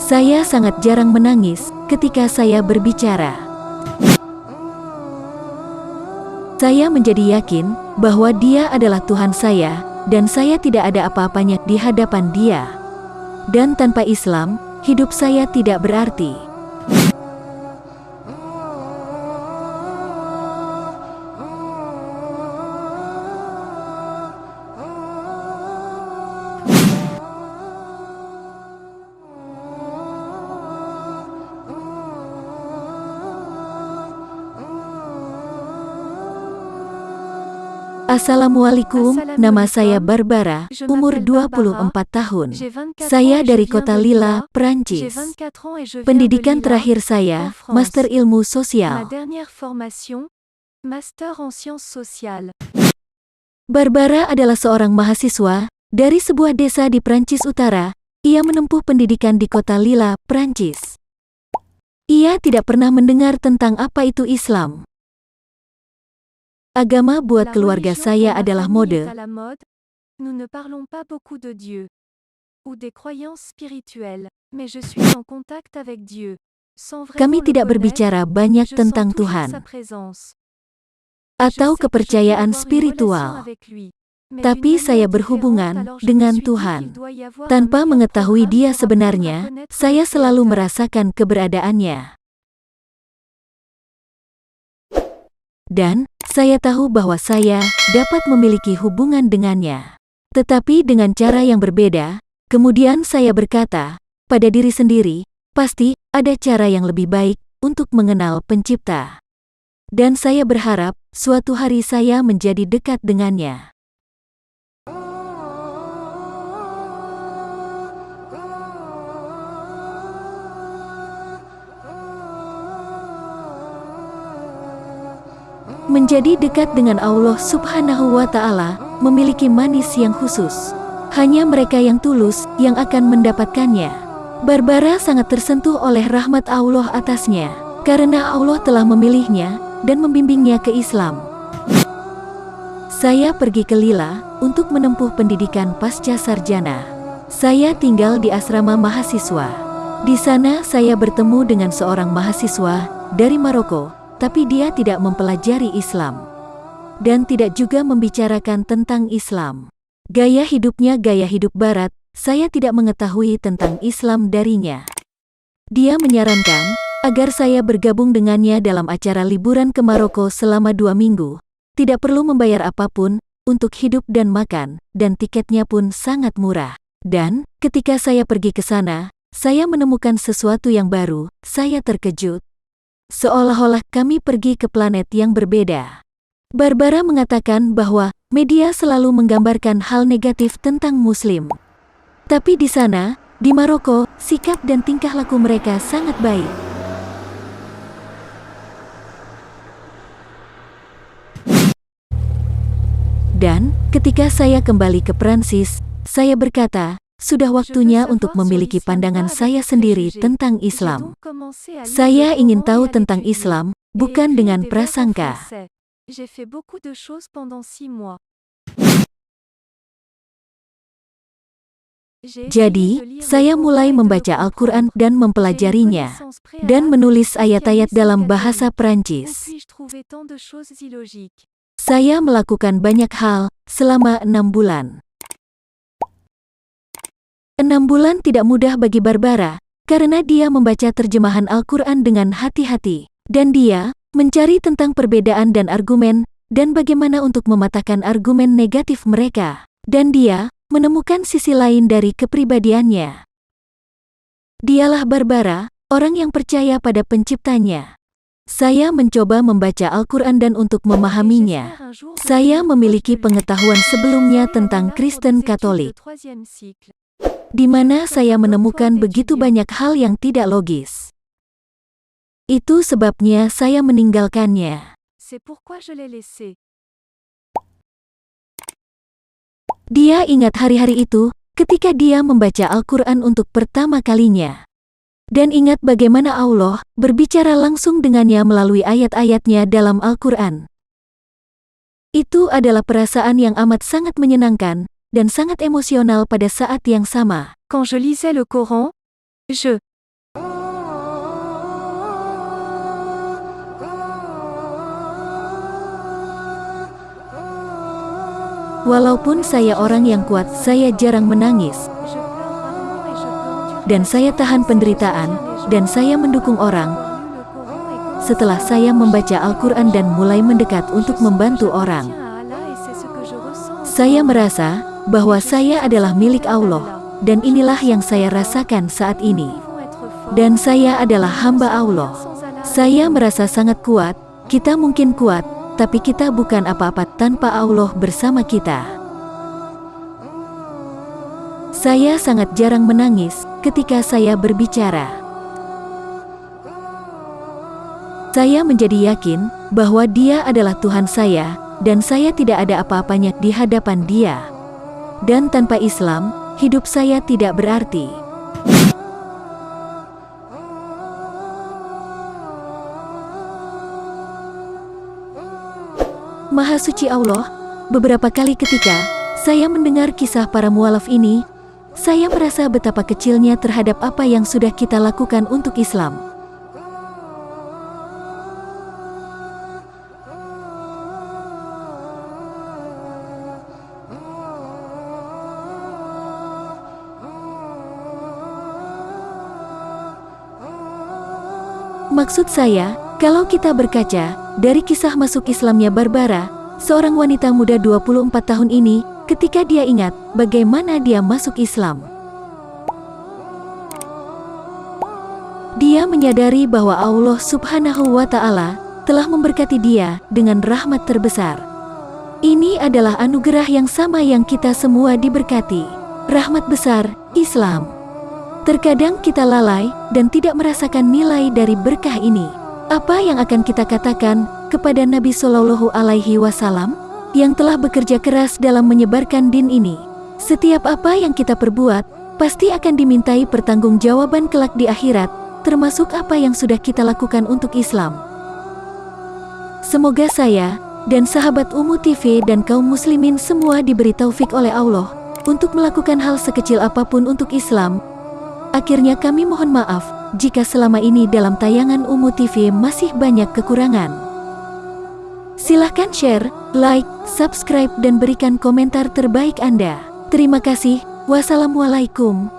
Saya sangat jarang menangis ketika saya berbicara. Saya menjadi yakin bahwa Dia adalah Tuhan saya, dan saya tidak ada apa-apanya di hadapan Dia. Dan tanpa Islam, hidup saya tidak berarti. Assalamualaikum, nama saya Barbara, umur 24 tahun. Saya dari kota Lille, Prancis. Pendidikan terakhir saya, Master Ilmu Sosial. Barbara adalah seorang mahasiswa dari sebuah desa di Prancis Utara. Ia menempuh pendidikan di kota Lille, Prancis. Ia tidak pernah mendengar tentang apa itu Islam. Agama buat keluarga saya adalah mode. Kami tidak berbicara banyak tentang Tuhan atau kepercayaan spiritual. Tapi saya berhubungan dengan Tuhan. Tanpa mengetahui Dia sebenarnya, saya selalu merasakan keberadaannya. Dan saya tahu bahwa saya dapat memiliki hubungan dengannya. Tetapi dengan cara yang berbeda, kemudian saya berkata pada diri sendiri, pasti ada cara yang lebih baik untuk mengenal Pencipta. Dan saya berharap suatu hari saya menjadi dekat dengannya. Menjadi dekat dengan Allah Subhanahu wa Ta'ala memiliki manis yang khusus. Hanya mereka yang tulus yang akan mendapatkannya. Barbara sangat tersentuh oleh rahmat Allah atasnya, karena Allah telah memilihnya dan membimbingnya ke Islam. Saya pergi ke Lille untuk menempuh pendidikan pasca sarjana. Saya tinggal di asrama mahasiswa. Di sana saya bertemu dengan seorang mahasiswa dari Maroko. Tapi dia tidak mempelajari Islam dan tidak juga membicarakan tentang Islam. Gaya hidupnya gaya hidup Barat, saya tidak mengetahui tentang Islam darinya. Dia menyarankan agar saya bergabung dengannya dalam acara liburan ke Maroko selama 2 minggu. Tidak perlu membayar apapun untuk hidup dan makan, dan tiketnya pun sangat murah. Dan ketika saya pergi ke sana, saya menemukan sesuatu yang baru. Saya terkejut. Seolah-olah kami pergi ke planet yang berbeda. Barbara mengatakan bahwa media selalu menggambarkan hal negatif tentang Muslim. Tapi di sana, di Maroko, sikap dan tingkah laku mereka sangat baik. Dan ketika saya kembali ke Prancis, saya berkata, sudah waktunya untuk memiliki pandangan saya sendiri tentang Islam. Saya ingin tahu tentang Islam, bukan dengan prasangka. Jadi, saya mulai membaca Al-Quran dan mempelajarinya, dan menulis ayat-ayat dalam bahasa Prancis. Saya melakukan banyak hal selama 6 bulan. 6 bulan tidak mudah bagi Barbara, karena dia membaca terjemahan Al-Quran dengan hati-hati, dan dia mencari tentang perbedaan dan argumen, dan bagaimana untuk mematahkan argumen negatif mereka, dan dia menemukan sisi lain dari kepribadiannya. Dialah Barbara, orang yang percaya pada Penciptanya. Saya mencoba membaca Al-Quran dan untuk memahaminya. Saya memiliki pengetahuan sebelumnya tentang Kristen Katolik, di mana saya menemukan begitu banyak hal yang tidak logis. Itu sebabnya saya meninggalkannya. Dia ingat hari-hari itu, ketika dia membaca Al-Quran untuk pertama kalinya. Dan ingat bagaimana Allah berbicara langsung dengannya melalui ayat-ayatnya dalam Al-Quran. Itu adalah perasaan yang amat sangat menyenangkan, dan sangat emosional pada saat yang sama. Quand je lisais le Coran, je Walaupun saya orang yang kuat, saya jarang menangis. Dan saya tahan penderitaan, dan saya mendukung orang. Setelah saya membaca Al-Quran dan mulai mendekat untuk membantu orang, saya merasa bahwa saya adalah milik Allah, dan inilah yang saya rasakan saat ini. Dan saya adalah hamba Allah. Saya merasa sangat kuat. Kita mungkin kuat, tapi kita bukan apa-apa tanpa Allah bersama kita. Saya sangat jarang menangis ketika saya berbicara. Saya menjadi yakin bahwa Dia adalah Tuhan saya, dan saya tidak ada apa-apanya di hadapan Dia. Dan tanpa Islam, hidup saya tidak berarti. Maha Suci Allah, beberapa kali ketika saya mendengar kisah para mualaf ini, saya merasa betapa kecilnya terhadap apa yang sudah kita lakukan untuk Islam. Maksud saya, kalau kita berkaca dari kisah masuk Islamnya Barbara, seorang wanita muda 24 tahun ini, ketika dia ingat bagaimana dia masuk Islam, dia menyadari bahwa Allah Subhanahu wa Ta'ala telah memberkati dia dengan rahmat terbesar. Ini adalah anugerah yang sama yang kita semua diberkati, rahmat besar Islam. Terkadang kita lalai dan tidak merasakan nilai dari berkah ini. Apa yang akan kita katakan kepada Nabi Shallallahu Alaihi Wasallam yang telah bekerja keras dalam menyebarkan din ini? Setiap apa yang kita perbuat pasti akan dimintai pertanggungjawaban kelak di akhirat, termasuk apa yang sudah kita lakukan untuk Islam. Semoga saya dan sahabat Ummu TV dan kaum muslimin semua diberi taufik oleh Allah untuk melakukan hal sekecil apapun untuk Islam. Akhirnya kami mohon maaf jika selama ini dalam tayangan Ummu TV masih banyak kekurangan. Silahkan share, like, subscribe dan berikan komentar terbaik Anda. Terima kasih. Wassalamualaikum.